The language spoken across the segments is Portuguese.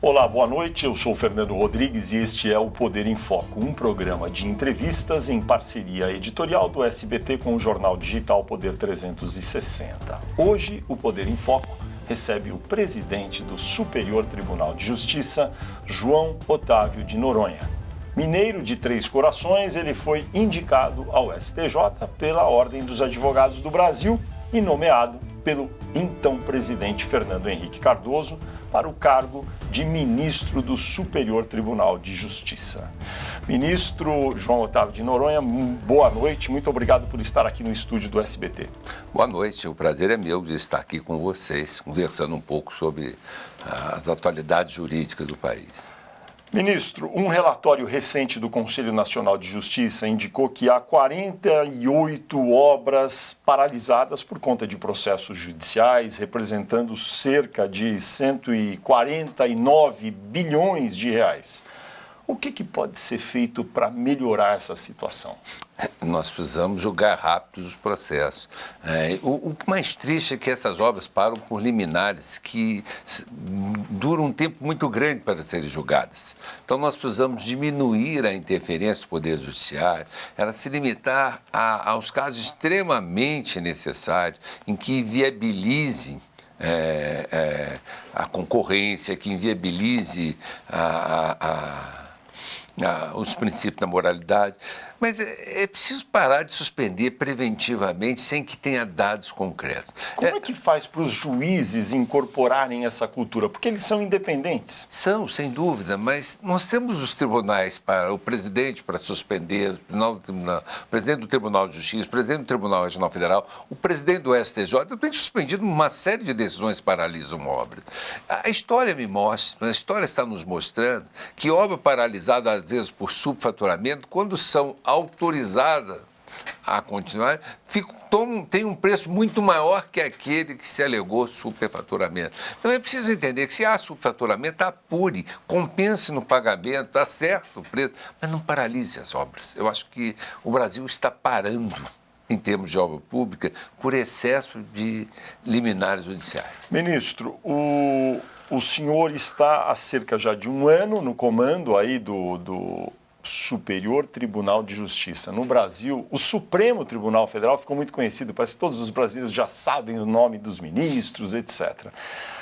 Olá, boa noite. Eu sou Fernando Rodrigues e este é o Poder em Foco, um programa de entrevistas em parceria editorial do SBT com o jornal digital Poder 360. Hoje, o Poder em Foco recebe o presidente do Superior Tribunal de Justiça, João Otávio de Noronha. Mineiro de Três Corações, ele foi indicado ao STJ pela Ordem dos Advogados do Brasil e nomeado pelo então presidente Fernando Henrique Cardoso para o cargo de ministro do Superior Tribunal de Justiça. Ministro João Otávio de Noronha, boa noite, muito obrigado por estar aqui no estúdio do SBT. Boa noite, o prazer é meu de estar aqui com vocês, conversando um pouco sobre as atualidades jurídicas do país. Ministro, um relatório recente do Conselho Nacional de Justiça indicou que há 48 obras paralisadas por conta de processos judiciais, representando cerca de 149 bilhões de reais. O que pode ser feito para melhorar essa situação? Nós precisamos julgar rápido os processos. O mais triste é que essas obras param por liminares que duram um tempo muito grande para serem julgadas. Então, nós precisamos diminuir a interferência do Poder Judiciário, ela se limitar aos casos extremamente necessários, em que inviabilize a concorrência, que inviabilize os princípios da moralidade, mas é preciso parar de suspender preventivamente sem que tenha dados concretos. Como é que faz para os juízes incorporarem essa cultura? Porque eles são independentes. São, sem dúvida, mas nós temos os tribunais para o presidente para suspender, o presidente do Tribunal de Justiça, o presidente do Tribunal Regional Federal, o presidente do STJ, tem suspendido uma série de decisões que paralisam obras. A história me mostra, a história está nos mostrando que obra paralisada, às vezes por subfaturamento, quando são autorizadas a continuar, tem um preço muito maior que aquele que se alegou superfaturamento. Então é preciso entender que se há superfaturamento, apure, compense no pagamento, acerte o preço, mas não paralise as obras. Eu acho que o Brasil está parando em termos de obra pública por excesso de liminares judiciais. Ministro, o senhor está há cerca já de um ano no comando aí do Superior Tribunal de Justiça. No Brasil, o Supremo Tribunal Federal ficou muito conhecido, parece que todos os brasileiros já sabem o nome dos ministros, etc.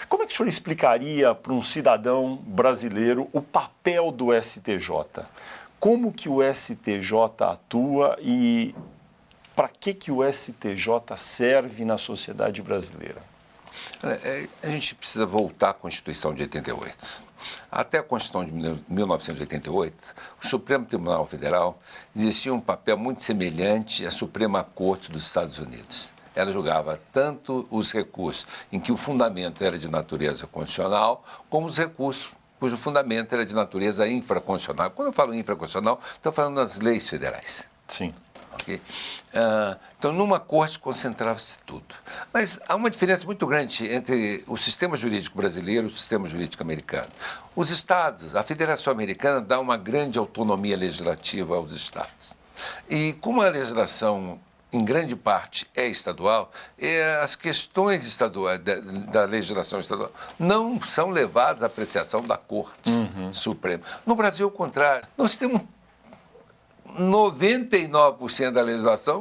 Como é que o senhor explicaria para um cidadão brasileiro o papel do STJ? Como que o STJ atua e para que o STJ serve na sociedade brasileira? A gente precisa voltar à Constituição de 88. Até a Constituição de 1988, o Supremo Tribunal Federal exercia um papel muito semelhante à Suprema Corte dos Estados Unidos. Ela julgava tanto os recursos em que o fundamento era de natureza constitucional, como os recursos cujo fundamento era de natureza infraconstitucional. Quando eu falo infraconstitucional, estou falando das leis federais. Sim. Okay? Então, numa corte concentrava-se tudo. Mas há uma diferença muito grande entre o sistema jurídico brasileiro e o sistema jurídico americano. Os estados, a Federação Americana dá uma grande autonomia legislativa aos estados. E como a legislação, em grande parte, é estadual, as questões estaduais, da legislação estadual não são levadas à apreciação da Corte Suprema. No Brasil, o contrário. Nós temos 99% da legislação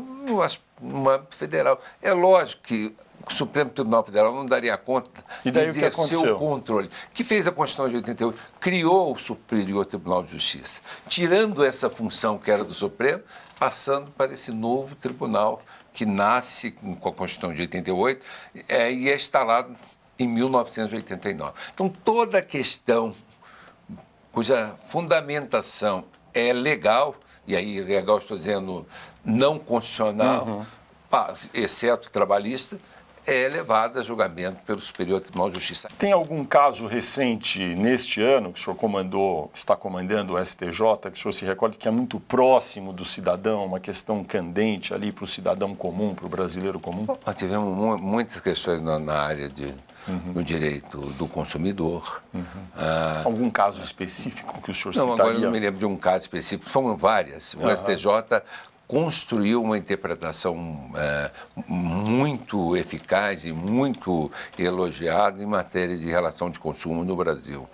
no âmbito federal. É lógico que o Supremo Tribunal Federal não daria conta de exercer o controle. Que fez a Constituição de 88? Criou o Superior Tribunal de Justiça, tirando essa função que era do Supremo, passando para esse novo tribunal que nasce com a Constituição de 88 e é instalado em 1989. Então, toda a questão cuja fundamentação é legal, e aí legal estou dizendo não constitucional, exceto trabalhista, é levada a julgamento pelo Superior Tribunal de Justiça. Tem algum caso recente neste ano que o senhor está comandando o STJ, que o senhor se recorda que é muito próximo do cidadão, uma questão candente ali para o cidadão comum, para o brasileiro comum? Nós tivemos muitas questões na área no direito do consumidor. Algum caso específico que o senhor citaria? Não, agora eu não me lembro de um caso específico, foram várias. O STJ construiu uma interpretação muito eficaz e muito elogiada em matéria de relação de consumo no Brasil.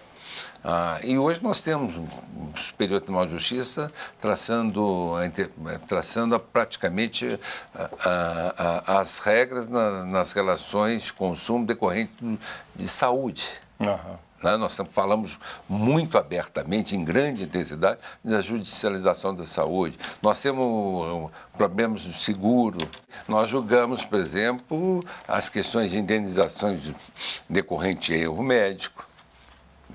E hoje nós temos o Superior Tribunal de Justiça traçando praticamente as regras nas relações de consumo decorrente de saúde. Nós falamos muito abertamente, em grande intensidade, da judicialização da saúde. Nós temos problemas de seguro. Nós julgamos, por exemplo, as questões de indenizações decorrentes de erro médico.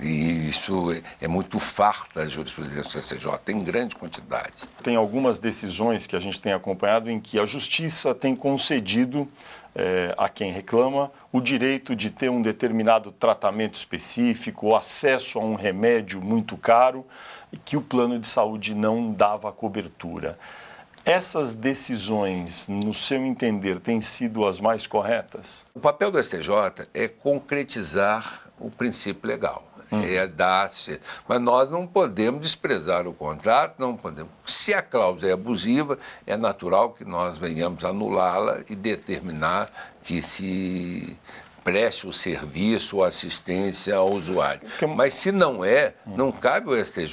E isso é muito farta a jurisprudência do CCJ, tem grande quantidade. Tem algumas decisões que a gente tem acompanhado em que a Justiça tem concedido a quem reclama o direito de ter um determinado tratamento específico, o acesso a um remédio muito caro e que o plano de saúde não dava cobertura. Essas decisões, no seu entender, têm sido as mais corretas? O papel do STJ é concretizar o princípio legal. Mas nós não podemos desprezar o contrato, não podemos. Se a cláusula é abusiva, é natural que nós venhamos anulá-la e determinar que se preste o serviço ou assistência ao usuário. Mas se não é, não cabe ao STJ,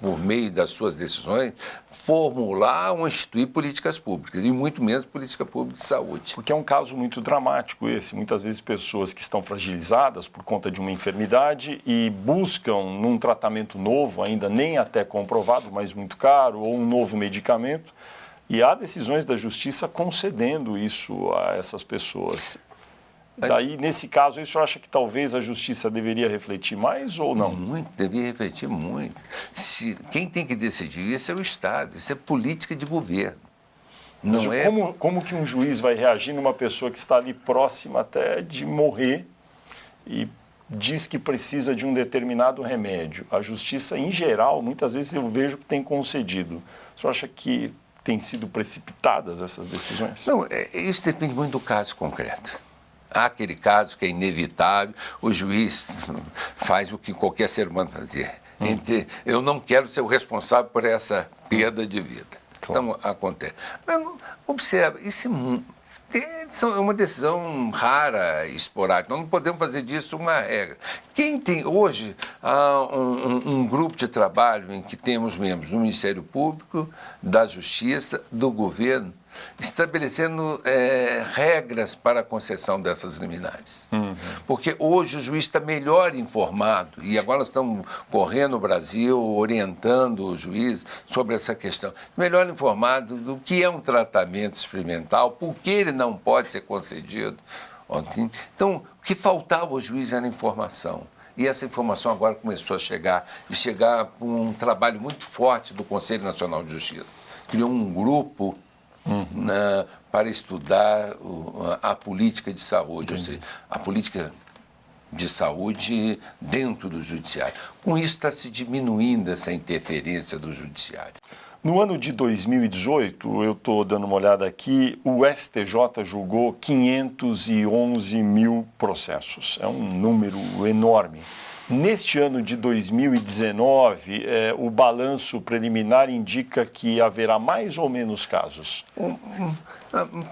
por meio das suas decisões, formular ou instituir políticas públicas, e muito menos política pública de saúde. Porque é um caso muito dramático esse. Muitas vezes pessoas que estão fragilizadas por conta de uma enfermidade e buscam num tratamento novo, ainda nem até comprovado, mas muito caro, ou um novo medicamento, e há decisões da Justiça concedendo isso a essas pessoas. Daí, nesse caso, o senhor acha que talvez a Justiça deveria refletir mais ou não? Muito, deveria refletir muito. Quem tem que decidir isso é o Estado, isso é política de governo. Não é... Como que um juiz vai reagir numa pessoa que está ali próxima até de morrer e diz que precisa de um determinado remédio? A Justiça, em geral, muitas vezes eu vejo que tem concedido. O senhor acha que têm sido precipitadas essas decisões? Não, isso depende muito do caso concreto. Há aquele caso que é inevitável, o juiz faz o que qualquer ser humano fazia. Eu não quero ser o responsável por essa perda de vida. Claro. Então, acontece. Mas, observa, isso é uma decisão rara, esporádica. Nós não podemos fazer disso uma regra. Hoje, há um grupo de trabalho em que temos membros do Ministério Público, da Justiça, do Governo, estabelecendo regras para a concessão dessas liminares. Porque hoje o juiz está melhor informado, e agora nós estamos correndo no Brasil, orientando o juiz sobre essa questão, melhor informado do que é um tratamento experimental, por que ele não pode ser concedido. Então, o que faltava ao juiz era informação. E essa informação agora começou a chegar, e chegar com um trabalho muito forte do Conselho Nacional de Justiça. Criou um grupo para estudar a política de saúde, ou seja, a política de saúde dentro do judiciário. Com isso está se diminuindo essa interferência do judiciário. No ano de 2018, eu estou dando uma olhada aqui, o STJ julgou 511 mil processos. É um número enorme. Neste ano de 2019, o balanço preliminar indica que haverá mais ou menos casos. Um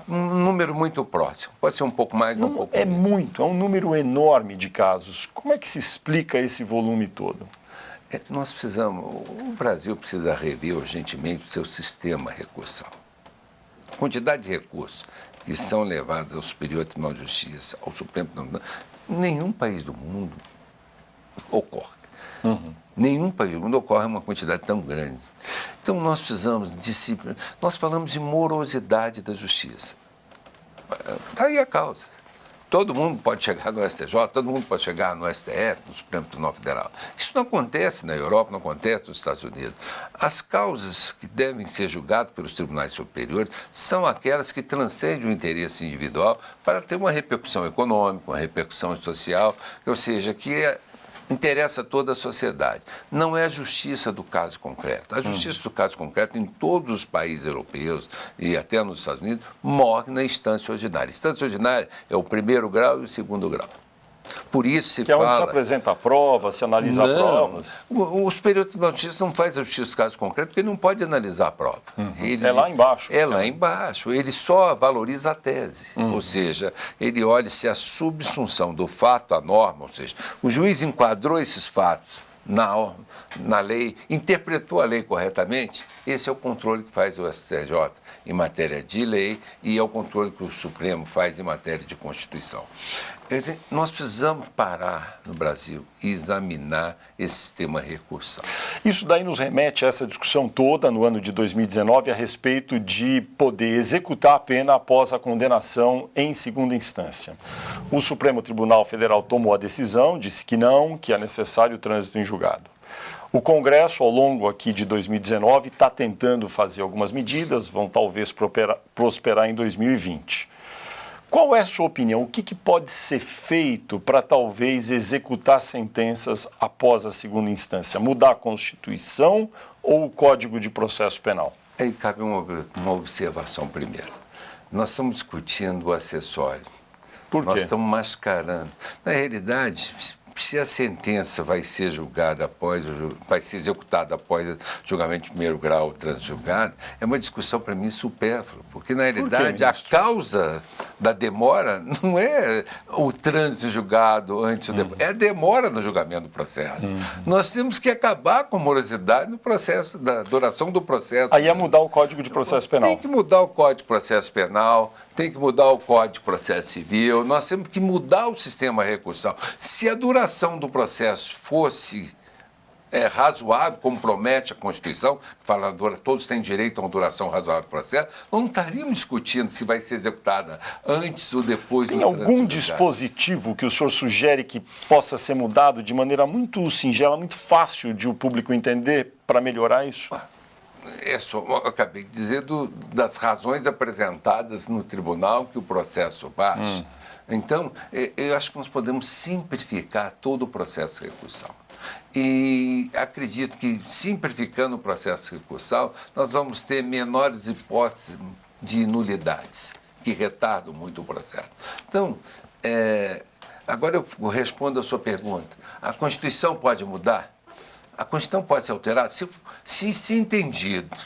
número muito próximo. Pode ser um pouco mais ou um pouco menos. É um número enorme de casos. Como é que se explica esse volume todo? O Brasil precisa rever urgentemente o seu sistema recursal. A quantidade de recursos que são levados ao Superior Tribunal de Justiça, ao Supremo Tribunal, nenhum país do mundo ocorre. Nenhum país do mundo ocorre uma quantidade tão grande. Então nós precisamos de disciplina. Nós falamos de morosidade da justiça. Está aí a causa. Todo mundo pode chegar no STJ, todo mundo pode chegar no STF, no Supremo Tribunal Federal. Isso não acontece na Europa, não acontece nos Estados Unidos. As causas que devem ser julgadas pelos tribunais superiores são aquelas que transcendem o interesse individual para ter uma repercussão econômica, uma repercussão social, ou seja, que interessa a toda a sociedade. Não é a justiça do caso concreto. A justiça do caso concreto, em todos os países europeus e até nos Estados Unidos, morre na instância ordinária. A instância ordinária é o primeiro grau e o segundo grau. Por isso se que é onde se fala... apresenta a prova, se analisa provas. O Superior Tribunal de Justiça não faz a justiça de caso concreto porque ele não pode analisar a prova. É lá embaixo. É lá embaixo. Ele só valoriza a tese. Ou seja, ele olha se a subsunção do fato à norma, ou seja, o juiz enquadrou esses fatos na lei, interpretou a lei corretamente. Esse é o controle que faz o STJ em matéria de lei e é o controle que o Supremo faz em matéria de Constituição. Quer dizer, nós precisamos parar no Brasil e examinar esse sistema recursal. Isso daí nos remete a essa discussão toda no ano de 2019 a respeito de poder executar a pena após a condenação em segunda instância. O Supremo Tribunal Federal tomou a decisão, disse que não, que é necessário o trânsito em julgado. O Congresso, ao longo aqui de 2019, está tentando fazer algumas medidas, vão talvez prosperar em 2020. Qual é a sua opinião? O que pode ser feito para talvez executar sentenças após a segunda instância? Mudar a Constituição ou o Código de Processo Penal? Aí cabe uma observação primeiro. Nós estamos discutindo o acessório. Por quê? Nós estamos mascarando. Na realidade, se a sentença vai ser julgada vai ser executada após o julgamento de primeiro grau transjulgado, é uma discussão para mim supérflua, porque na realidade a causa da demora não é o trânsito julgado antes do é a demora no julgamento do processo. Nós temos que acabar com a morosidade no processo, da duração do processo. Aí é mudar o Código de Processo Penal. Tem que mudar o Código de Processo Penal, tem que mudar o Código de Processo Civil, nós temos que mudar o sistema recursal. Se a duração do processo fosse razoável, como promete a Constituição, que fala todos têm direito a uma duração razoável do processo, nós não estaríamos discutindo se vai ser executada antes ou depois do trânsito. Tem algum dispositivo que o senhor sugere que possa ser mudado de maneira muito singela, muito fácil de o público entender para melhorar isso? Eu acabei de dizer das razões apresentadas no tribunal que o processo baixa. Então, eu acho que nós podemos simplificar todo o processo recursal. E acredito que, simplificando o processo recursal, nós vamos ter menores hipóteses de nulidades, que retardam muito o processo. Então, agora eu respondo a sua pergunta. A Constituição pode mudar? A Constituição pode ser alterada? Se entendido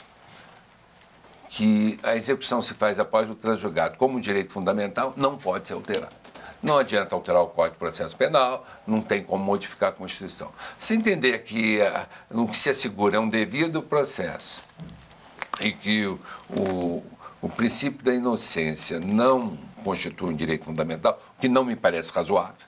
que a execução se faz após o transjulgado como um direito fundamental, não pode ser alterado. Não adianta alterar o Código de Processo Penal, não tem como modificar a Constituição. Se entender que o que se assegura é um devido processo e que o princípio da inocência não constitui um direito fundamental, que não me parece razoável,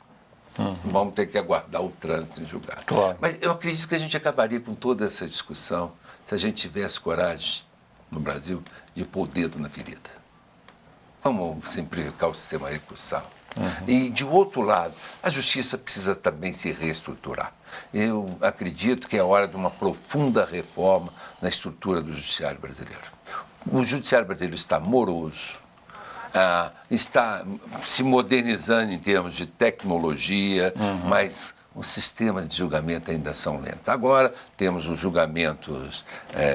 vamos ter que aguardar o trânsito em julgado. Claro. Mas eu acredito que a gente acabaria com toda essa discussão se a gente tivesse coragem, no Brasil, de pôr o dedo na ferida. Vamos simplificar o sistema recursal. E, de outro lado, a justiça precisa também se reestruturar. Eu acredito que é hora de uma profunda reforma na estrutura do judiciário brasileiro. O judiciário brasileiro está moroso, está se modernizando em termos de tecnologia, mas os sistemas de julgamento ainda são lentos. Agora temos os julgamentos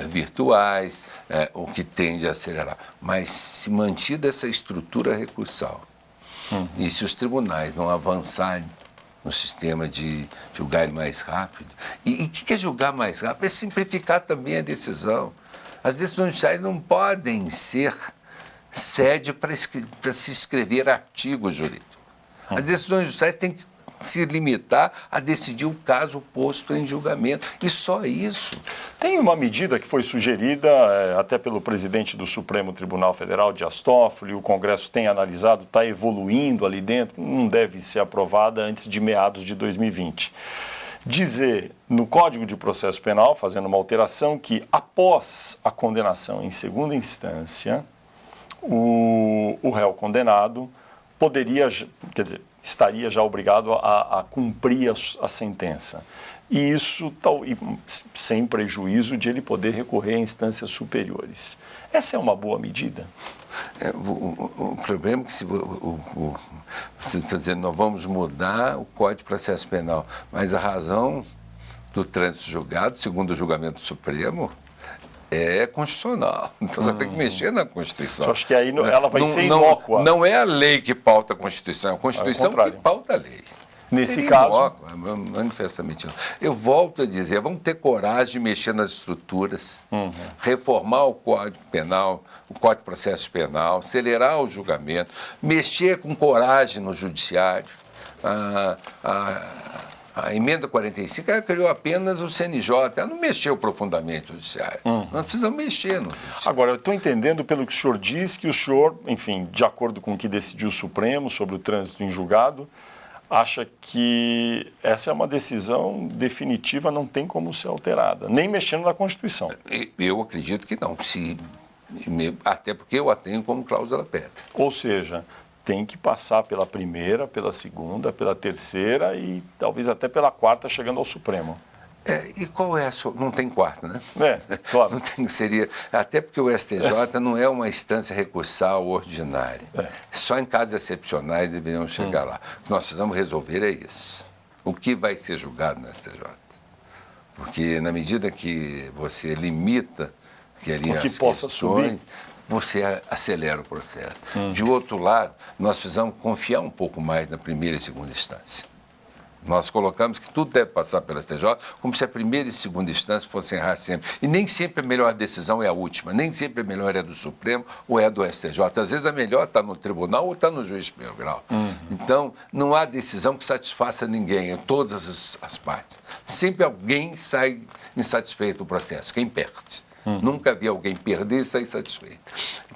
virtuais, o que tende a acelerar. Mas se mantida essa estrutura recursal, e se os tribunais não avançarem no sistema de julgar mais rápido, e o que é julgar mais rápido? É simplificar também a decisão. As decisões judiciais não podem ser sede para se escrever artigos jurídicos. As decisões judiciais têm que se limitar a decidir o caso posto em julgamento. E só isso. Tem uma medida que foi sugerida até pelo presidente do Supremo Tribunal Federal, Dias Toffoli, o Congresso tem analisado, está evoluindo ali dentro, não deve ser aprovada antes de meados de 2020. Dizer no Código de Processo Penal, fazendo uma alteração, que após a condenação em segunda instância, o réu condenado poderia, quer dizer, estaria já obrigado a cumprir a sentença. E isso sem prejuízo de ele poder recorrer a instâncias superiores. Essa é uma boa medida? O problema é que você está dizendo, nós vamos mudar o Código de Processo Penal, mas a razão do trânsito julgado, segundo o julgamento do Supremo, é constitucional. Então, você tem que mexer na Constituição. Eu acho que aí ela vai ser inócua. Não é a lei que pauta a Constituição, é a Constituição que pauta a lei. Nesse Seria caso... inócuo, manifestamente não. Eu volto a dizer, vamos ter coragem de mexer nas estruturas, reformar o Código Penal, o Código de Processo Penal, acelerar o julgamento, mexer com coragem no judiciário. A emenda 45 ela criou apenas o CNJ, ela não mexeu profundamente no judiciário. Nós precisamos mexer no judiciário. Agora, eu estou entendendo pelo que o senhor diz que o senhor, enfim, de acordo com o que decidiu o Supremo sobre o trânsito em julgado, acha que essa é uma decisão definitiva, não tem como ser alterada, nem mexendo na Constituição. Eu acredito que não, até porque eu a tenho como cláusula pétrea. Ou seja, tem que passar pela primeira, pela segunda, pela terceira e talvez até pela quarta, chegando ao Supremo. E qual é a sua... Não tem quarta, né? Claro. Não tem, até porque o STJ não é uma instância recursal ordinária. Só em casos excepcionais deveriam chegar lá. O que nós precisamos resolver é isso. O que vai ser julgado no STJ? Porque na medida que você limita o que possa subir, você acelera o processo. De outro lado, nós precisamos confiar um pouco mais na primeira e segunda instância. Nós colocamos que tudo deve passar pela STJ, como se a primeira e segunda instância fossem errar sempre. E nem sempre a melhor decisão é a última, nem sempre a melhor é do Supremo ou é do STJ. Às vezes a melhor está no tribunal ou está no juiz de primeiro grau. Então, não há decisão que satisfaça ninguém, todas as partes. Sempre alguém sai insatisfeito do processo, quem perde. Nunca vi alguém perder e sair satisfeito.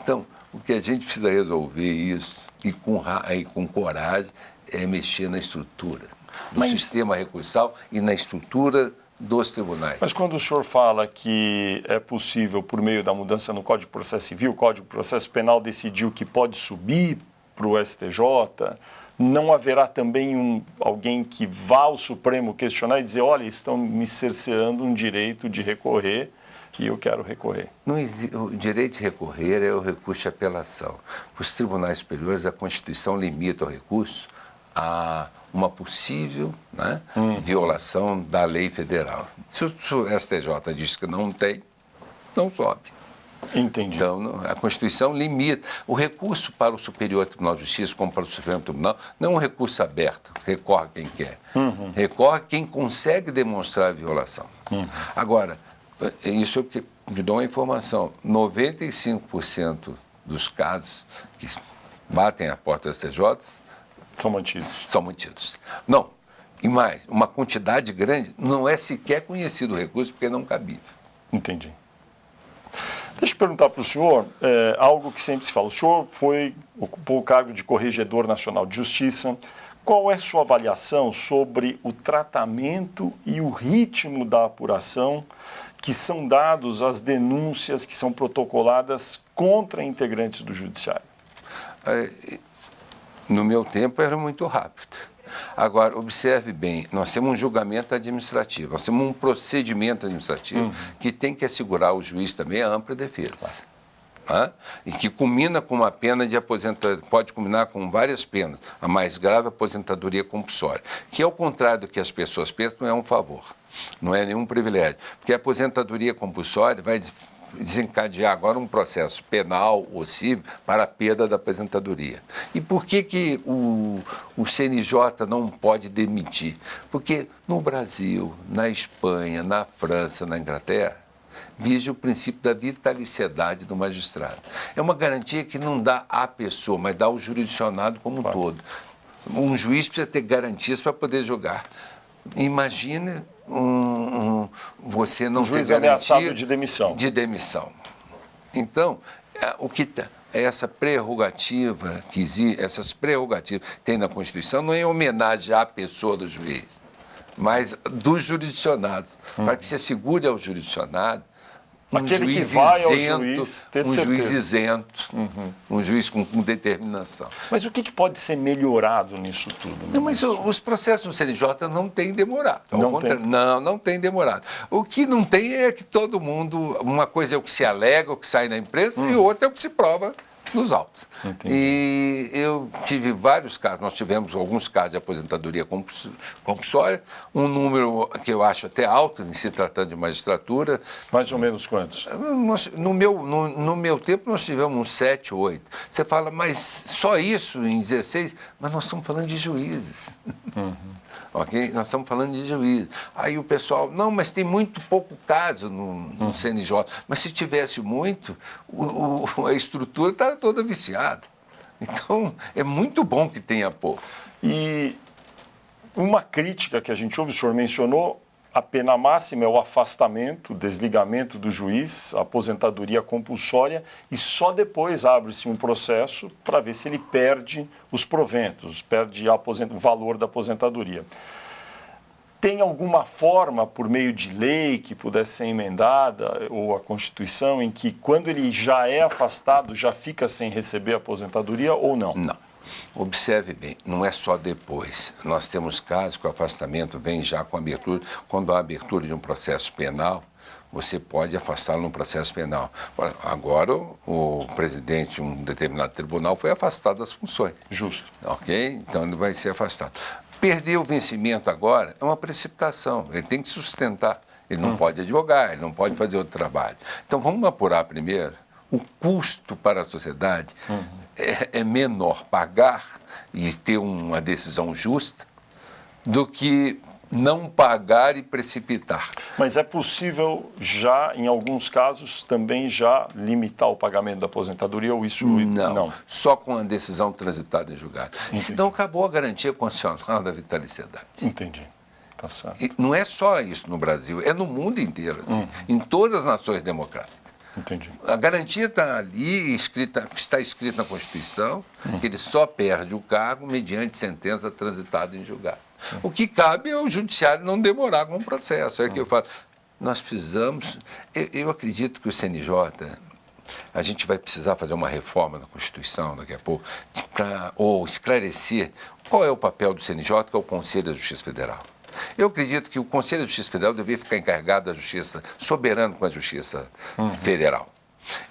Então, o que a gente precisa resolver isso, e com coragem, é mexer na estrutura do sistema recursal e na estrutura dos tribunais. Mas quando o senhor fala que é possível, por meio da mudança no Código de Processo Civil, o Código de Processo Penal decidiu que pode subir para o STJ, não haverá também alguém que vá ao Supremo questionar e dizer, olha, estão me cerceando um direito de recorrer e eu quero recorrer? O direito de recorrer é o recurso de apelação. Para os tribunais superiores, a Constituição limita o recurso a uma possível violação da lei federal. Se o STJ diz que não tem, não sobe. Entendi. Então, a Constituição limita. O recurso para o Superior Tribunal de Justiça, como para o Supremo Tribunal, não é um recurso aberto, recorre quem quer. Recorre quem consegue demonstrar a violação. Agora, isso eu lhe dou uma informação, 95% dos casos que batem a porta do STJ são mantidos. Não, e mais, uma quantidade grande não é sequer conhecido o recurso porque não cabível. Entendi. Deixa eu perguntar para o senhor algo que sempre se fala. O senhor ocupou o cargo de Corregedor Nacional de Justiça. Qual é sua avaliação sobre o tratamento e o ritmo da apuração que são dados às denúncias que são protocoladas contra integrantes do Judiciário? No meu tempo era muito rápido. Agora, observe bem, nós temos um julgamento administrativo, nós temos um procedimento administrativo que tem que assegurar ao juiz também a ampla defesa. E que culmina com uma pena de aposentadoria, pode culminar com várias penas, a mais grave, a aposentadoria compulsória, que ao contrário do que as pessoas pensam, não é um favor, não é nenhum privilégio, porque a aposentadoria compulsória vai desencadear agora um processo penal ou civil para a perda da aposentadoria. E por que o CNJ não pode demitir? Porque no Brasil, na Espanha, na França, na Inglaterra, vige o princípio da vitaliciedade do magistrado. É uma garantia que não dá à pessoa, mas dá ao jurisdicionado como um todo. Um juiz precisa ter garantias para poder julgar. Imagine você não ter juiz garantia ameaçado de demissão. Então, essa prerrogativa que existe, essas prerrogativas que tem na Constituição, não é em homenagem à pessoa do juiz, mas dos jurisdicionados, para que se assegure ao jurisdicionado aquele que vai ao juiz ter certeza. Juiz isento, um juiz com determinação. Mas o que pode ser melhorado nisso tudo? Não, mas os processos no CNJ não têm demorado. Não tem demorado. O que não tem é que todo mundo, uma coisa é o que se alega, o que sai na imprensa, e outra é o que se prova nos autos. Entendi. E eu tive vários casos, nós tivemos alguns casos de aposentadoria compulsória, um número que eu acho até alto em se tratando de magistratura. Mais ou menos quantos? No meu tempo nós tivemos uns 7, 8. Você fala, mas só isso em 16? Mas nós estamos falando de juízes. ok? Nós estamos falando de juiz. Aí o pessoal, não, mas tem muito pouco caso no CNJ. Mas se tivesse muito, a estrutura está toda viciada. Então, é muito bom que tenha pouco. E uma crítica que a gente ouve, o senhor mencionou, a pena máxima é o afastamento, o desligamento do juiz, a aposentadoria compulsória, e só depois abre-se um processo para ver se ele perde os proventos, perde o valor da aposentadoria. Tem alguma forma, por meio de lei, que pudesse ser emendada, ou a Constituição, em que quando ele já é afastado, já fica sem receber a aposentadoria ou não? Não. Observe bem, não é só depois. Nós temos casos que o afastamento vem já com a abertura. Quando há abertura de um processo penal, você pode afastá-lo num processo penal. Agora, o presidente de um determinado tribunal foi afastado das funções. Justo. Ok? Então, ele vai ser afastado. Perder o vencimento agora é uma precipitação. Ele tem que sustentar. Ele não pode advogar, ele não pode fazer outro trabalho. Então, vamos apurar primeiro o custo para a sociedade. É menor pagar e ter uma decisão justa do que não pagar e precipitar. Mas é possível já, em alguns casos, também já limitar o pagamento da aposentadoria ou isso não? Só com a decisão transitada em julgado. Entendi. Senão acabou a garantia constitucional da vitaliciedade. Entendi. Tá certo. E não é só isso no Brasil, é no mundo inteiro, assim, em todas as nações democráticas. Entendi. A garantia está ali, está escrita na Constituição, que ele só perde o cargo mediante sentença transitada em julgado. O que cabe é o judiciário não demorar com o processo. É que eu falo, nós precisamos... Eu acredito que o CNJ, a gente vai precisar fazer uma reforma na Constituição daqui a pouco, ou esclarecer qual é o papel do CNJ, que é o Conselho da Justiça Federal. Eu acredito que o Conselho da Justiça Federal deveria ficar encarregado da justiça, soberano com a Justiça Federal.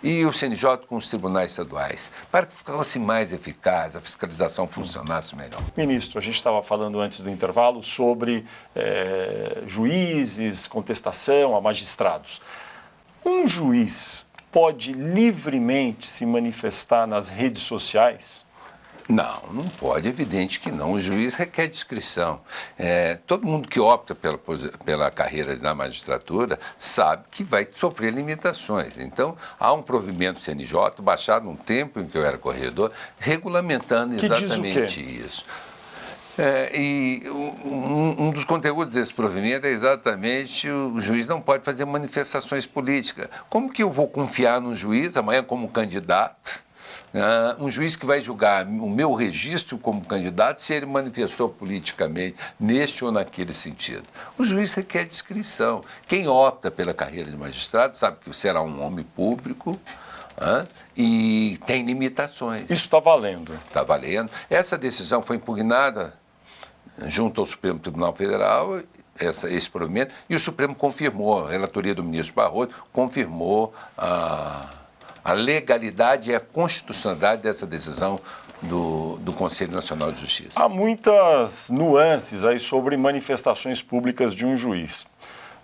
E o CNJ com os tribunais estaduais, para que fosse mais eficaz, a fiscalização funcionasse melhor. Ministro, a gente estava falando antes do intervalo sobre juízes, contestação a magistrados. Um juiz pode livremente se manifestar nas redes sociais? Não, não pode, é evidente que não. O juiz requer discrição. Todo mundo que opta pela carreira na magistratura sabe que vai sofrer limitações. Então, há um provimento CNJ, baixado num tempo em que eu era corregedor, regulamentando exatamente isso. E um dos conteúdos desse provimento é exatamente o juiz não pode fazer manifestações políticas. Como que eu vou confiar num juiz amanhã como candidato? Um juiz que vai julgar o meu registro como candidato se ele manifestou politicamente neste ou naquele sentido. O juiz requer discrição. Quem opta pela carreira de magistrado sabe que será um homem público e tem limitações. Isso está valendo? Está valendo. Essa decisão foi impugnada junto ao Supremo Tribunal Federal, esse provimento, e o Supremo confirmou, a relatoria do ministro Barroso confirmou a legalidade e a constitucionalidade dessa decisão do Conselho Nacional de Justiça. Há muitas nuances aí sobre manifestações públicas de um juiz.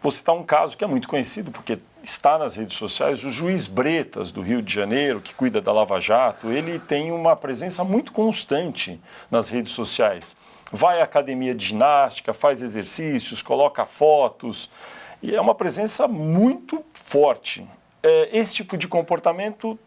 Vou citar um caso que é muito conhecido, porque está nas redes sociais, o juiz Bretas, do Rio de Janeiro, que cuida da Lava Jato, ele tem uma presença muito constante nas redes sociais. Vai à academia de ginástica, faz exercícios, coloca fotos, e é uma presença muito forte. Esse tipo de comportamento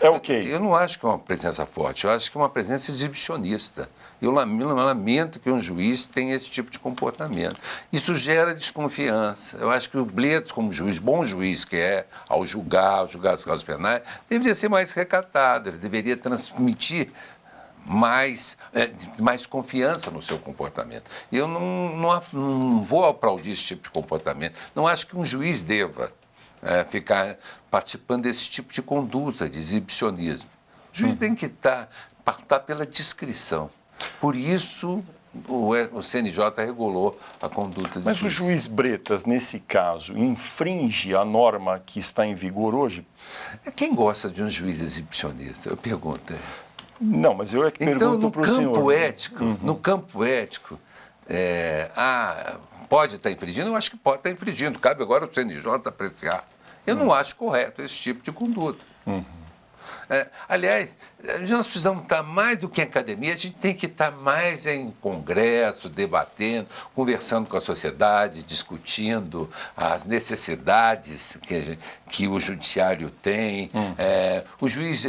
é ok? Eu não acho que é uma presença forte, eu acho que é uma presença exibicionista. Eu lamento que um juiz tenha esse tipo de comportamento. Isso gera desconfiança. Eu acho que o Bretas, como juiz, bom juiz que é, ao julgar os casos penais, deveria ser mais recatado, ele deveria transmitir mais confiança no seu comportamento. E eu não vou aplaudir esse tipo de comportamento. Não acho que um juiz deva ficar participando desse tipo de conduta, de exibicionismo. O juiz tem que partar pela discrição. Por isso, o CNJ regulou a conduta do Mas o juiz Bretas, nesse caso, infringe a norma que está em vigor hoje? Quem gosta de um juiz exibicionista? Eu pergunto. Não, mas eu é que pergunto para o senhor. No campo ético, pode estar infringindo? Eu acho que pode estar infringindo. Cabe agora ao CNJ apreciar. Eu não acho correto esse tipo de conduta. Aliás, nós precisamos estar mais do que em academia, a gente tem que estar mais em congresso, debatendo, conversando com a sociedade, discutindo as necessidades que o judiciário tem. O juiz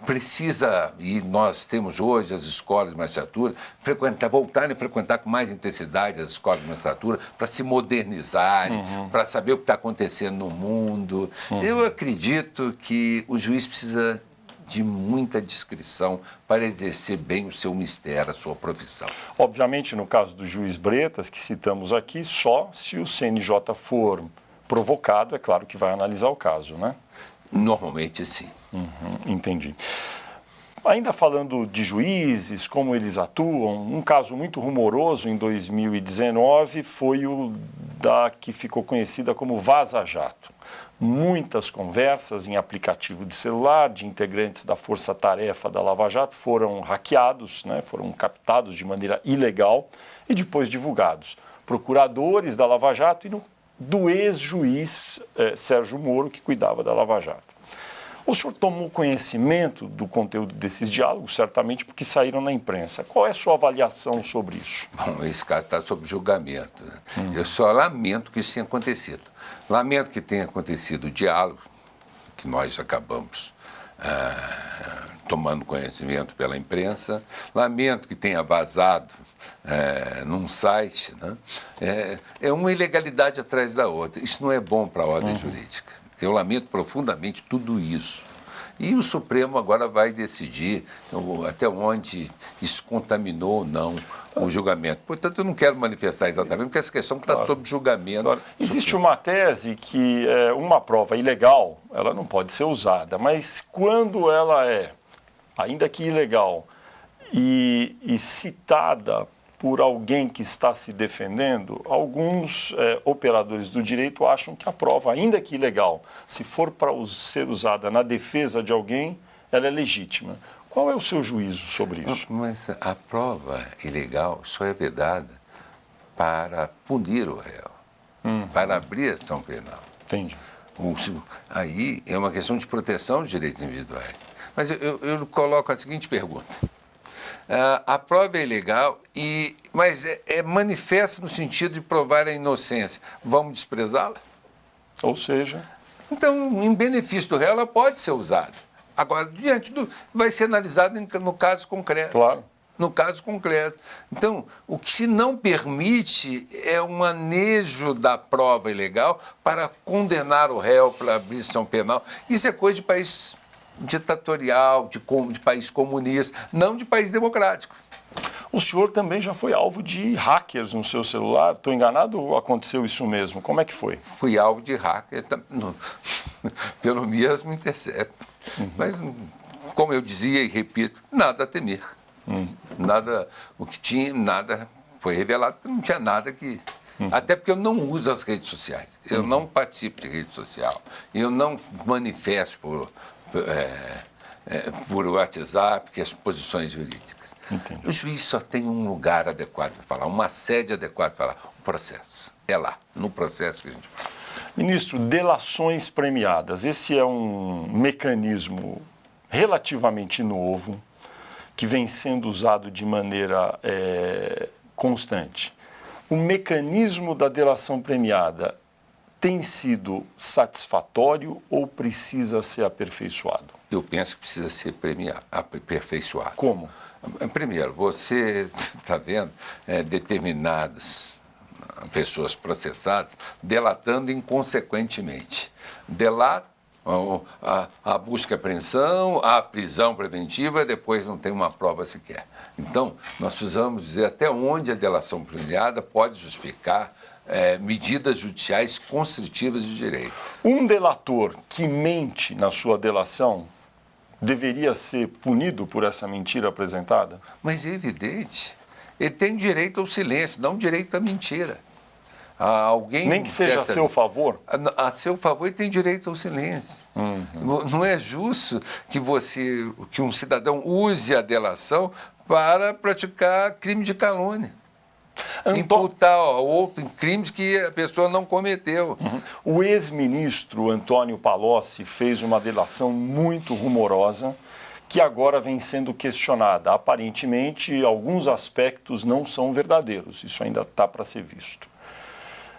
precisa, e nós temos hoje as escolas de magistratura, voltarem a frequentar com mais intensidade as escolas de magistratura para se modernizarem, para saber o que está acontecendo no mundo. Eu acredito que o juiz precisa de muita discrição para exercer bem o seu mistério, a sua profissão. Obviamente, no caso do juiz Bretas, que citamos aqui, só se o CNJ for provocado, é claro que vai analisar o caso, né? Normalmente, sim. Entendi. Ainda falando de juízes, como eles atuam, um caso muito rumoroso em 2019 foi o da que ficou conhecida como Vaza Jato. Muitas conversas em aplicativo de celular de integrantes da força-tarefa da Lava Jato foram hackeados, né, foram captados de maneira ilegal e depois divulgados. Procuradores da Lava Jato e do ex-juiz Sérgio Moro, que cuidava da Lava Jato. O senhor tomou conhecimento do conteúdo desses diálogos, certamente porque saíram na imprensa. Qual é a sua avaliação sobre isso? Bom, esse caso está sob julgamento. Né? Eu só lamento que isso tenha acontecido. Lamento que tenha acontecido o diálogo, que nós acabamos tomando conhecimento pela imprensa. Lamento que tenha vazado num site. Né? É uma ilegalidade atrás da outra. Isso não é bom para a ordem jurídica. Eu lamento profundamente tudo isso. E o Supremo agora vai decidir até onde isso contaminou ou não o julgamento. Portanto, eu não quero manifestar exatamente, porque essa questão está sob julgamento. Claro. Existe uma tese que uma prova ilegal, ela não pode ser usada, mas quando ela é, ainda que ilegal, e citada por alguém que está se defendendo, alguns operadores do direito acham que a prova, ainda que ilegal, se for para ser usada na defesa de alguém, ela é legítima. Qual é o seu juízo sobre isso? Mas a prova ilegal só é vedada para punir o réu, para abrir ação penal. Entendi. Aí é uma questão de proteção dos direitos individuais. Mas eu coloco a seguinte pergunta. A prova é ilegal, mas é manifesta no sentido de provar a inocência. Vamos desprezá-la? Ou seja... Então, em benefício do réu, ela pode ser usada. Agora, vai ser analisado no caso concreto. Claro. No caso concreto. Então, o que se não permite é um manejo da prova ilegal para condenar o réu para abrir ação penal. Isso é coisa de país ditatorial, de país comunista, não de país democrático. O senhor também já foi alvo de hackers no seu celular? Estou enganado ou aconteceu isso mesmo? Como é que foi? Fui alvo de hacker pelo mesmo intercepto. Mas, como eu dizia e repito, nada a temer. Nada, o que tinha, nada foi revelado, porque não tinha nada que... Até porque eu não uso as redes sociais. Eu não participo de rede social. Eu não manifesto por WhatsApp que as posições jurídicas. Entendi. O juiz só tem um lugar adequado para falar, uma sede adequada para falar. O processo. É lá, no processo que a gente fala. Ministro, delações premiadas. Esse é um mecanismo relativamente novo, que vem sendo usado de maneira constante. O mecanismo da delação premiada tem sido satisfatório ou precisa ser aperfeiçoado? Eu penso que precisa ser aperfeiçoado. Como? Primeiro, você está vendo determinadas pessoas processadas delatando inconsequentemente. Delatam, a busca e apreensão, a prisão preventiva, depois não tem uma prova sequer. Então, nós precisamos dizer até onde a delação premiada pode justificar medidas judiciais constritivas de direito. Um delator que mente na sua delação deveria ser punido por essa mentira apresentada? Mas é evidente. Ele tem direito ao silêncio, não direito à mentira. Nem que seja a seu favor? A seu favor, ele tem direito ao silêncio. Não é justo que um cidadão use a delação para praticar crime de calúnia. Imputar ao outro em crimes que a pessoa não cometeu. O ex-ministro Antônio Palocci fez uma delação muito rumorosa que agora vem sendo questionada. Aparentemente, alguns aspectos não são verdadeiros. Isso ainda está para ser visto.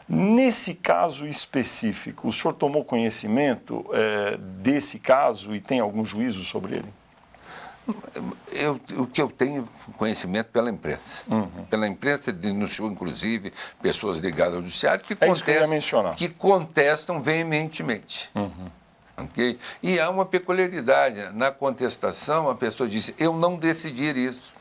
Nesse caso específico, o senhor tomou conhecimento desse caso e tem algum juízo sobre ele? O que eu tenho conhecimento pela imprensa. Pela imprensa denunciou, inclusive, pessoas ligadas ao judiciário que contestam veementemente. Okay? E há uma peculiaridade. Na contestação, a pessoa disse, eu não decidi isso.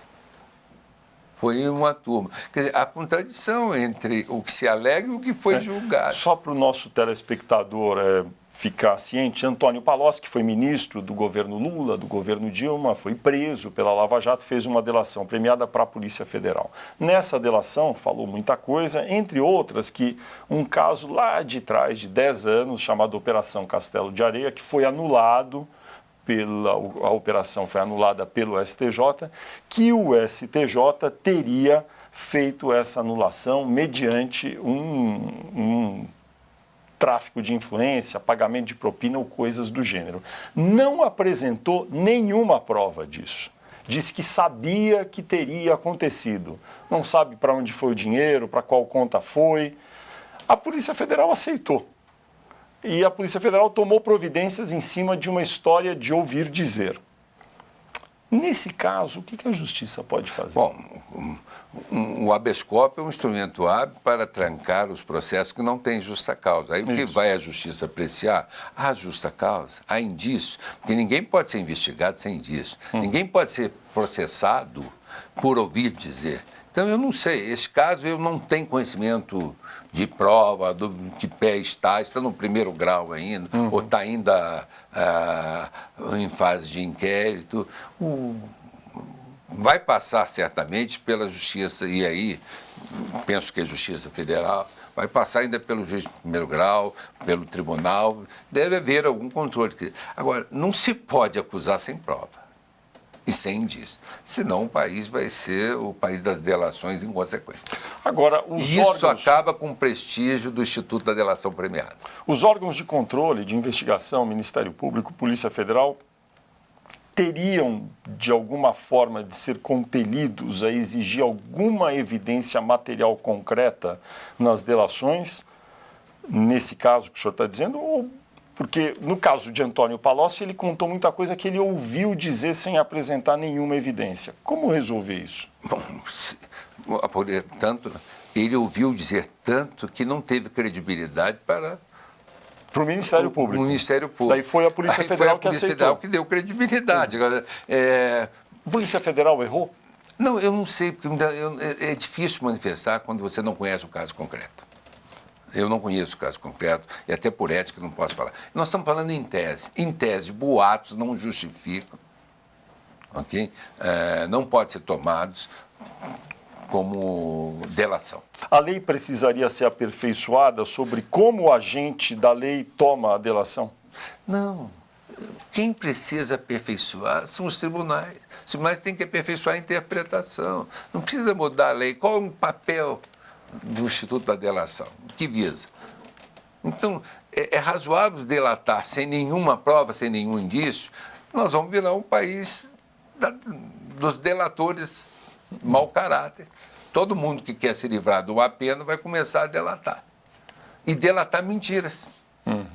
Foi uma turma. Quer dizer, há contradição entre o que se alega e o que foi julgado. Só para o nosso telespectador ficar ciente, Antônio Palocci, que foi ministro do governo Lula, do governo Dilma, foi preso pela Lava Jato, fez uma delação premiada para a Polícia Federal. Nessa delação, falou muita coisa, entre outras que um caso lá de trás, de 10 anos, chamado Operação Castelo de Areia, que foi anulado, a operação foi anulada pelo STJ, que o STJ teria feito essa anulação mediante um tráfico de influência, pagamento de propina ou coisas do gênero. Não apresentou nenhuma prova disso. Disse que sabia que teria acontecido. Não sabe para onde foi o dinheiro, para qual conta foi. A Polícia Federal aceitou. E a Polícia Federal tomou providências em cima de uma história de ouvir dizer. Nesse caso, o que a Justiça pode fazer? Bom, o habeas corpus é um instrumento hábil para trancar os processos que não têm justa causa. Aí o que vai a Justiça apreciar? Há justa causa, há indícios, porque ninguém pode ser investigado sem indícios. Ninguém pode ser processado por ouvir dizer. Então, eu não sei, esse caso eu não tenho conhecimento de prova, do que pé está no primeiro grau ainda, ou está ainda em fase de inquérito. Vai passar certamente pela Justiça, e aí, penso que é Justiça Federal, vai passar ainda pelo juiz de primeiro grau, pelo tribunal, deve haver algum controle. Agora, não se pode acusar sem prova. E sem indício. Senão o país vai ser o país das delações inconsequentes. Agora, Isso acaba com o prestígio do Instituto da Delação Premiada. Os órgãos de controle, de investigação, Ministério Público, Polícia Federal, teriam, de alguma forma, de ser compelidos a exigir alguma evidência material concreta nas delações, nesse caso que o senhor está dizendo, ou... Porque, no caso de Antônio Palocci, ele contou muita coisa que ele ouviu dizer sem apresentar nenhuma evidência. Como resolver isso? Bom, ele ouviu dizer tanto que não teve credibilidade para o Ministério Público. O Ministério Público. Daí foi a Polícia Federal que aceitou. Foi a Polícia Federal que deu credibilidade. Agora, a Polícia Federal errou? Não, eu não sei, porque é difícil manifestar quando você não conhece o caso concreto. Eu não conheço o caso concreto e até por ética não posso falar. Nós estamos falando em tese. Em tese, boatos não justificam, ok? Não podem ser tomados como delação. A lei precisaria ser aperfeiçoada sobre como o agente da lei toma a delação? Não. Quem precisa aperfeiçoar são os tribunais. Os tribunais têm que aperfeiçoar a interpretação. Não precisa mudar a lei. Qual é o papel do Instituto da Delação? Que visa? Então, é razoável delatar sem nenhuma prova, sem nenhum indício. Nós vamos virar um país dos delatores mau caráter. Todo mundo que quer se livrar de uma pena vai começar a delatar. E delatar mentiras.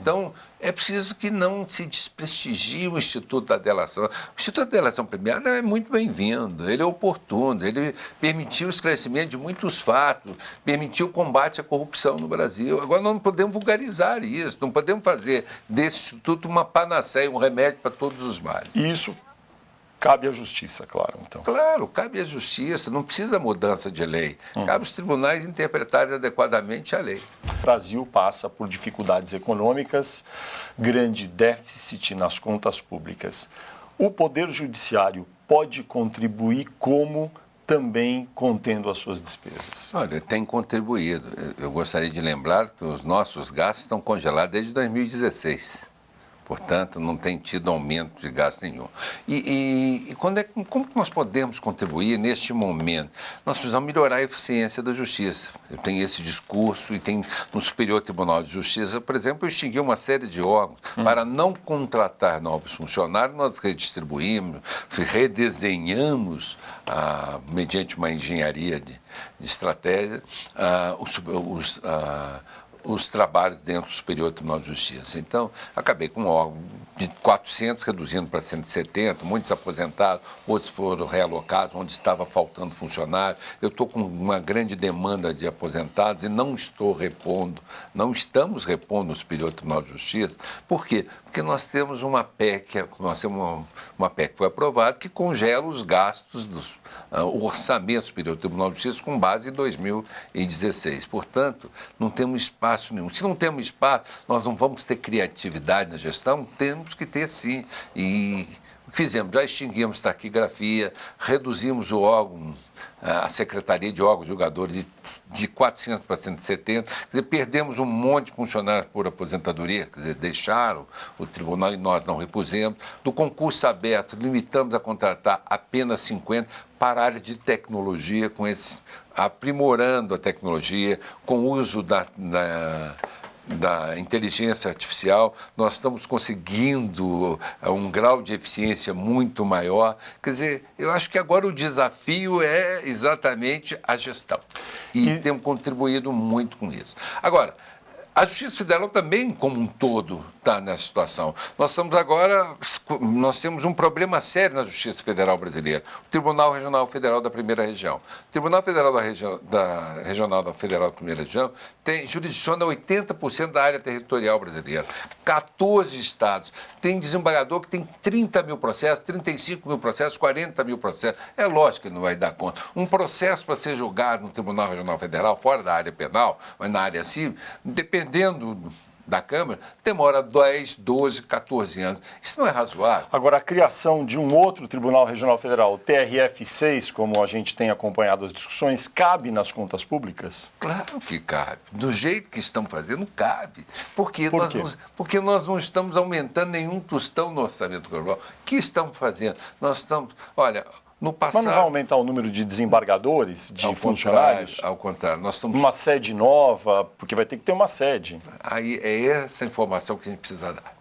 Então, é preciso que não se desprestigie o Instituto da Delação. O Instituto da Delação Premiada é muito bem-vindo, ele é oportuno, ele permitiu o esclarecimento de muitos fatos, permitiu o combate à corrupção no Brasil. Agora, nós não podemos vulgarizar isso, não podemos fazer desse Instituto uma panaceia, um remédio para todos os males. Isso cabe à Justiça, claro, então. Claro, cabe à Justiça, não precisa mudança de lei. Cabe aos tribunais interpretarem adequadamente a lei. O Brasil passa por dificuldades econômicas, grande déficit nas contas públicas. O Poder Judiciário pode contribuir como também contendo as suas despesas? Olha, tem contribuído. Eu gostaria de lembrar que os nossos gastos estão congelados desde 2016. Portanto, não tem tido aumento de gasto nenhum. Como que nós podemos contribuir neste momento? Nós precisamos melhorar a eficiência da justiça. Eu tenho esse discurso e tem no Superior Tribunal de Justiça, por exemplo, eu extingui uma série de órgãos para não contratar novos funcionários, nós redistribuímos, redesenhamos, mediante uma engenharia de estratégia, os trabalhos dentro do Superior Tribunal de Justiça. Então, acabei com um órgão de 400, reduzindo para 170, muitos aposentados, outros foram realocados, onde estava faltando funcionário. Eu estou com uma grande demanda de aposentados e não estamos repondo no Superior Tribunal de Justiça. Por quê? Porque nós temos uma PEC, uma PEC que foi aprovada, que congela os gastos o orçamento do Superior Tribunal de Justiça com base em 2016. Portanto, não temos espaço nenhum. Se não temos espaço, nós não vamos ter criatividade na gestão, temos que ter sim. E o que fizemos? Já extinguimos taquigrafia, reduzimos o órgão, a Secretaria de Órgãos Julgadores de 400 para 170, quer dizer, perdemos um monte de funcionários por aposentadoria, quer dizer, deixaram o tribunal e nós não repusemos. Do concurso aberto, limitamos a contratar apenas 50 para a área de tecnologia, aprimorando a tecnologia, com o uso da inteligência artificial, nós estamos conseguindo um grau de eficiência muito maior. Quer dizer, eu acho que agora o desafio é exatamente a gestão. E temos contribuído muito com isso. Agora, a Justiça Federal também, como um todo, está nessa situação. Nós temos um problema sério na Justiça Federal brasileira. O Tribunal Regional Federal da Primeira Região. O Tribunal Federal Regional da Federal da Primeira Região jurisdiciona 80% da área territorial brasileira. 14 estados. Tem desembargador que tem 30 mil processos, 35 mil processos, 40 mil processos. É lógico que ele não vai dar conta. Um processo para ser julgado no Tribunal Regional Federal, fora da área penal, mas na área civil, dependendo da Câmara, demora 10, 12, 14 anos. Isso não é razoável. Agora, a criação de um outro Tribunal Regional Federal, o TRF6, como a gente tem acompanhado as discussões, cabe nas contas públicas? Claro que cabe. Do jeito que estão fazendo, cabe. Porque Por nós não estamos aumentando nenhum tostão no orçamento global. O que estamos fazendo? Nós estamos... Olha... No passado, mas não vai aumentar o número de desembargadores, de funcionários? Ao contrário, nós estamos... Uma sede nova, porque vai ter que ter uma sede. Aí é essa informação que a gente precisa dar.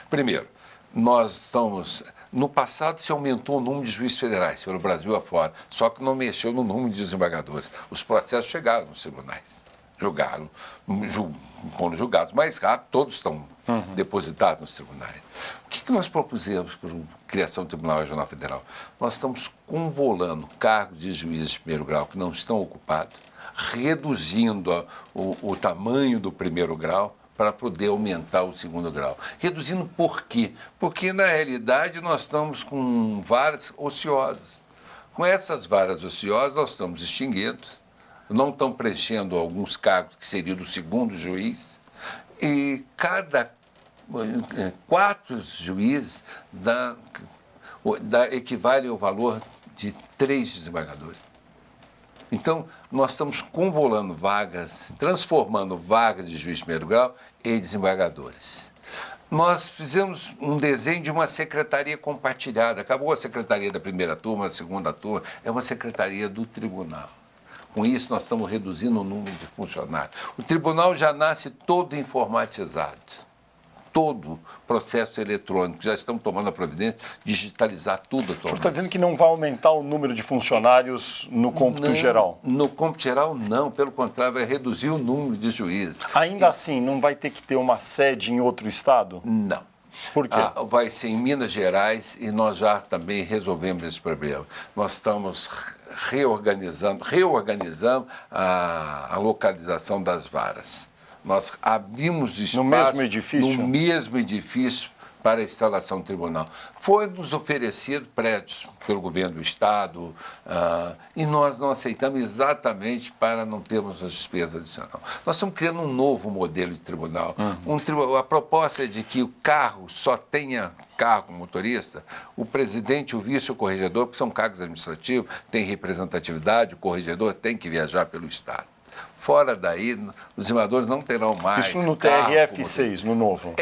Primeiro, nós estamos... No passado se aumentou o número de juízes federais pelo Brasil afora, só que não mexeu no número de desembargadores. Os processos chegaram nos tribunais, foram julgados mais rápido, todos estão depositados nos tribunais. O que nós propusemos para a criação do Tribunal Regional Federal? Nós estamos convolando cargos de juízes de primeiro grau que não estão ocupados, reduzindo o tamanho do primeiro grau para poder aumentar o segundo grau. Reduzindo por quê? Porque, na realidade, nós estamos com varas ociosas. Com essas varas ociosas, nós estamos extinguindo, não estão preenchendo alguns cargos que seriam do segundo juiz, e cada 4 juízes equivale ao valor de 3 desembargadores. Então, nós estamos convolando vagas, transformando vagas de juiz de primeiro grau em desembargadores. Nós fizemos um desenho de uma secretaria compartilhada. Acabou a secretaria da primeira turma, da segunda turma, é uma secretaria do tribunal. Com isso, nós estamos reduzindo o número de funcionários. O tribunal já nasce todo informatizado. Todo processo eletrônico. Já estamos tomando a providência de digitalizar tudo atualmente. O senhor está dizendo que não vai aumentar o número de funcionários no cômputo geral? No cômputo geral, não. Pelo contrário, vai reduzir o número de juízes. Ainda assim, não vai ter que ter uma sede em outro estado? Não. Por quê? Vai ser em Minas Gerais e nós já também resolvemos esse problema. Nós estamos reorganizando a localização das varas. Nós abrimos espaço no mesmo edifício para a instalação do tribunal. Foi-nos oferecido prédios pelo governo do Estado e nós não aceitamos exatamente para não termos as despesas adicionais. Nós estamos criando um novo modelo de tribunal. A proposta é de que o carro só tenha cargo motorista, o presidente, o vice e o corregedor, que são cargos administrativos, tem representatividade, o corregedor tem que viajar pelo Estado. Fora daí, os desembargadores não terão mais. Isso no TRF6, no novo?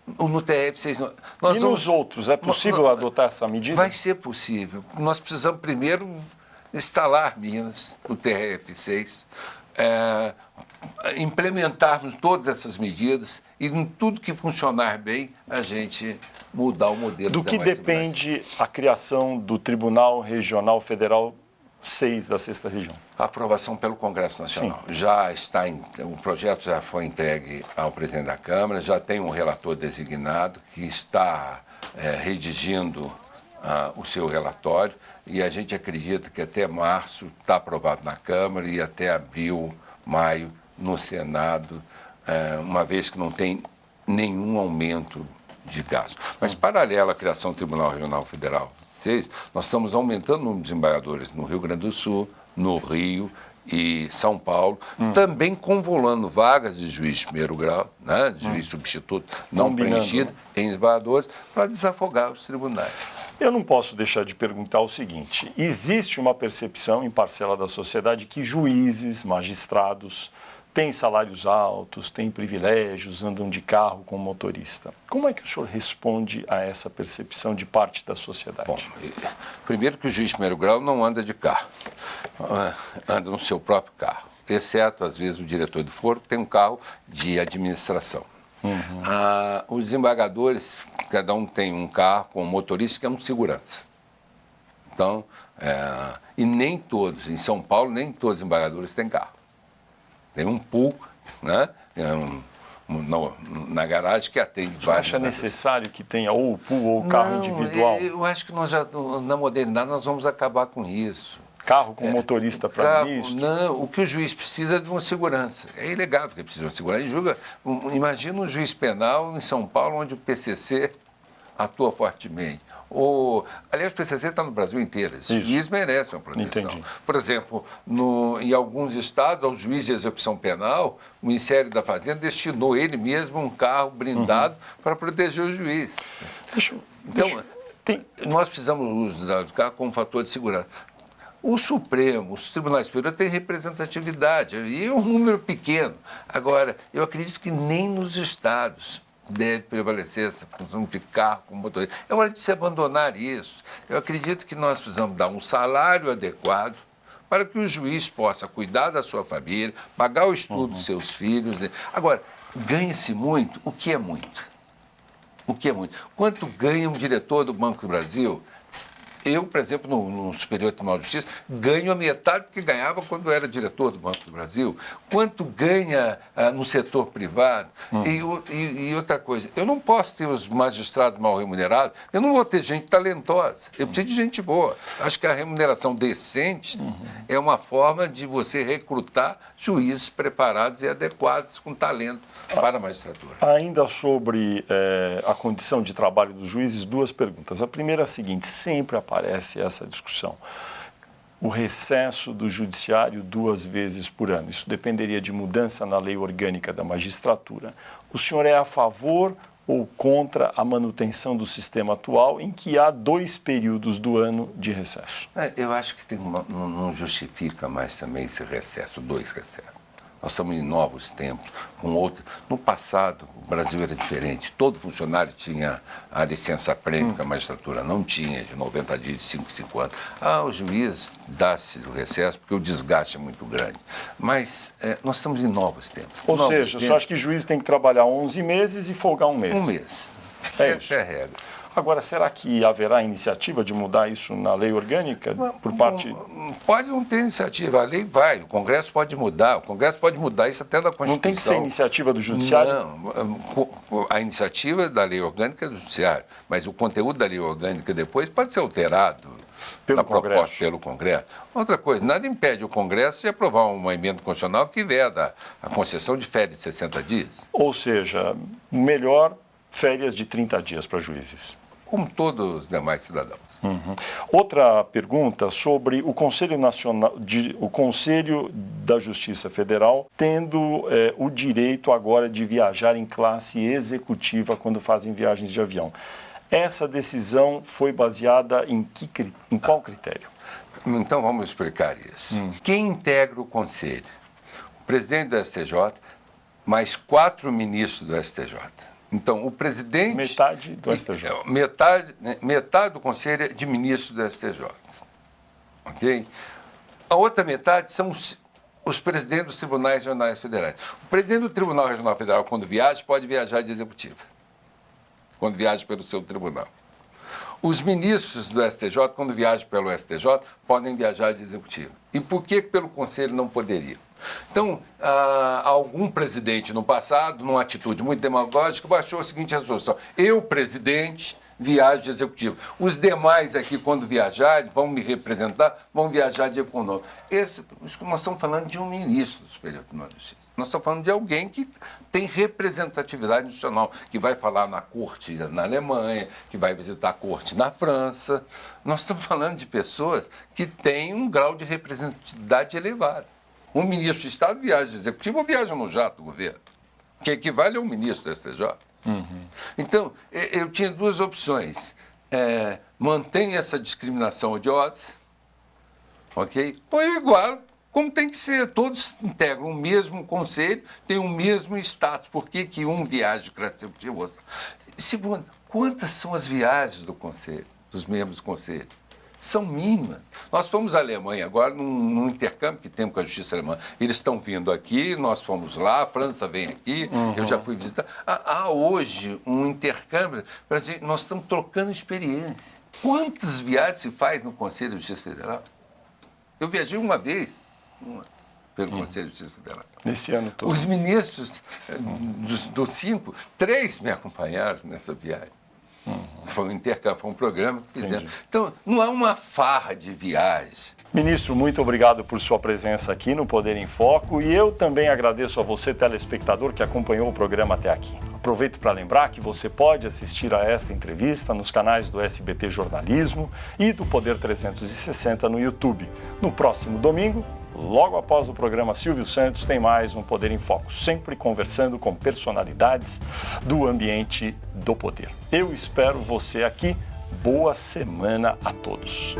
No TRF6. E nos outros, é possível adotar essa medida? Vai ser possível. Nós precisamos primeiro instalar Minas no TRF6, implementarmos todas essas medidas e em tudo que funcionar bem, a gente mudar o modelo. Do que depende a criação do Tribunal Regional Federal 6 da 6ª Região? A aprovação pelo Congresso Nacional. Sim. Já está, o projeto já foi entregue ao presidente da Câmara, já tem um relator designado que está redigindo o seu relatório e a gente acredita que até março está aprovado na Câmara e até abril, maio no Senado, uma vez que não tem nenhum aumento de gasto. Mas, paralelo à criação do Tribunal Regional Federal 6, nós estamos aumentando o número de desembargadores no Rio Grande do Sul, no Rio e São Paulo, também convolando vagas de juiz de primeiro grau, né, de juiz substituto não preenchido em desembargadores, para desafogar os tribunais. Eu não posso deixar de perguntar o seguinte: existe uma percepção em parcela da sociedade que juízes, magistrados, têm salários altos, têm privilégios, andam de carro com motorista. Como é que o senhor responde a essa percepção de parte da sociedade? Bom, primeiro que o juiz de primeiro grau não anda de carro, anda no seu próprio carro, exceto, às vezes, o diretor do foro, que tem um carro de administração. Os desembargadores, cada um tem um carro com um motorista que é um segurança. Então, e nem todos, em São Paulo, nem todos os desembargadores têm carro. Tem um pool, né, na garagem que atende vários. Você acha necessário que tenha ou o pool ou o carro individual? Eu acho que nós já, na modernidade, nós vamos acabar com isso. Carro com motorista para ministro? Não, o que o juiz precisa é de uma segurança. É ilegal que ele precisa de uma segurança. Ele julga, imagina um juiz penal em São Paulo, onde o PCC atua fortemente. Aliás, o PCC está no Brasil inteiro. Esses juízes merecem uma proteção. Entendi. Por exemplo, em alguns estados, ao juiz de execução penal, o Ministério da Fazenda destinou ele mesmo um carro blindado para proteger o juiz. Nós precisamos do uso do carro como fator de segurança. O Supremo, os tribunais superiores têm representatividade, e é um número pequeno. Agora, eu acredito que nem nos estados deve prevalecer essa função de carro com motorista. É hora de se abandonar isso. Eu acredito que nós precisamos dar um salário adequado para que o juiz possa cuidar da sua família, pagar o estudo dos seus filhos. Agora, ganha-se muito? O que é muito? O que é muito? Quanto ganha um diretor do Banco do Brasil? Eu, por exemplo, no Superior Tribunal de Justiça, ganho a metade do que ganhava quando era diretor do Banco do Brasil. Quanto ganha no setor privado? E outra coisa, eu não posso ter os magistrados mal remunerados, eu não vou ter gente talentosa, eu preciso de gente boa. Acho que a remuneração decente é uma forma de você recrutar juízes preparados e adequados com talento para a magistratura. Ainda sobre a condição de trabalho dos juízes, duas perguntas. A primeira é a seguinte: sempre aparece essa discussão. O recesso do judiciário 2 vezes por ano. Isso dependeria de mudança na lei orgânica da magistratura. O senhor é a favor ou contra a manutenção do sistema atual em que há 2 períodos do ano de recesso? Eu acho que não justifica mais também esse recesso, 2 recessos. Nós estamos em novos tempos, com outro. No passado, o Brasil era diferente. Todo funcionário tinha a licença prêmio que a magistratura não tinha, de 90 dias, de 5 anos. O juiz dá-se o recesso porque o desgaste é muito grande. Mas nós estamos em novos tempos. Ou seja, você acha que juiz tem que trabalhar 11 meses e folgar 1 mês? 1 mês. Essa é a regra. Agora, será que haverá iniciativa de mudar isso na lei orgânica por parte... Pode não ter iniciativa, a lei vai, o Congresso pode mudar isso até na Constituição. Não tem que ser iniciativa do Judiciário? Não, a iniciativa da lei orgânica é do Judiciário, mas o conteúdo da lei orgânica depois pode ser alterado pelo Congresso. Outra coisa, nada impede o Congresso de aprovar uma emenda constitucional que veda a concessão de férias de 60 dias. Ou seja, melhor férias de 30 dias para juízes. Como todos os demais cidadãos. Outra pergunta sobre o Conselho Nacional, o Conselho da Justiça Federal tendo o direito agora de viajar em classe executiva quando fazem viagens de avião. Essa decisão foi baseada em qual critério? Então vamos explicar isso. Quem integra o Conselho? O presidente do STJ, mais 4 ministros do STJ. Então, o presidente... Metade do STJ. Metade do Conselho é de ministro do STJ. Ok? A outra metade são os presidentes dos tribunais regionais federais. O presidente do Tribunal Regional Federal, quando viaja, pode viajar de executiva. Quando viaja pelo seu tribunal. Os ministros do STJ, quando viajam pelo STJ, podem viajar de executiva. E por que pelo Conselho não poderia? Então, algum presidente no passado, numa atitude muito demagógica, baixou a seguinte resolução: eu, presidente, viajo de executivo. Os demais aqui, quando viajarem, vão me representar, vão viajar de econômico. Nós estamos falando de um ministro do Superior Tribunal de Justiça. Nós estamos falando de alguém que tem representatividade institucional, que vai falar na corte na Alemanha, que vai visitar a corte na França. Nós estamos falando de pessoas que têm um grau de representatividade elevado. Um ministro de Estado viaja de executivo ou viaja no jato do governo, que equivale a um ministro do STJ. Então, eu tinha duas opções. Mantém essa discriminação odiosa, ok? Ou eu igualo, como tem que ser. Todos integram o mesmo conselho, têm o mesmo status. Por que um viaja para o executivo? Segundo, quantas são as viagens do conselho, dos membros do conselho? São mínimas. Nós fomos à Alemanha agora num intercâmbio que temos com a Justiça Alemã. Eles estão vindo aqui, nós fomos lá, a França vem aqui, eu já fui visitar. Há hoje um intercâmbio, nós estamos trocando experiência. Quantas viagens se faz no Conselho de Justiça Federal? Eu viajei uma vez pelo Conselho de Justiça Federal. Nesse ano todo. Os ministros dos 5, 3 me acompanharam nessa viagem. Foi um intercâmbio, foi um programa que fizemos. Entendi. Então, não é uma farra de viagens. Ministro, muito obrigado por sua presença aqui no Poder em Foco e eu também agradeço a você, telespectador, que acompanhou o programa até aqui. Aproveito para lembrar que você pode assistir a esta entrevista nos canais do SBT Jornalismo e do Poder 360 no YouTube. No próximo domingo, logo após o programa Silvio Santos, tem mais um Poder em Foco, sempre conversando com personalidades do ambiente do poder. Eu espero você aqui. Boa semana a todos.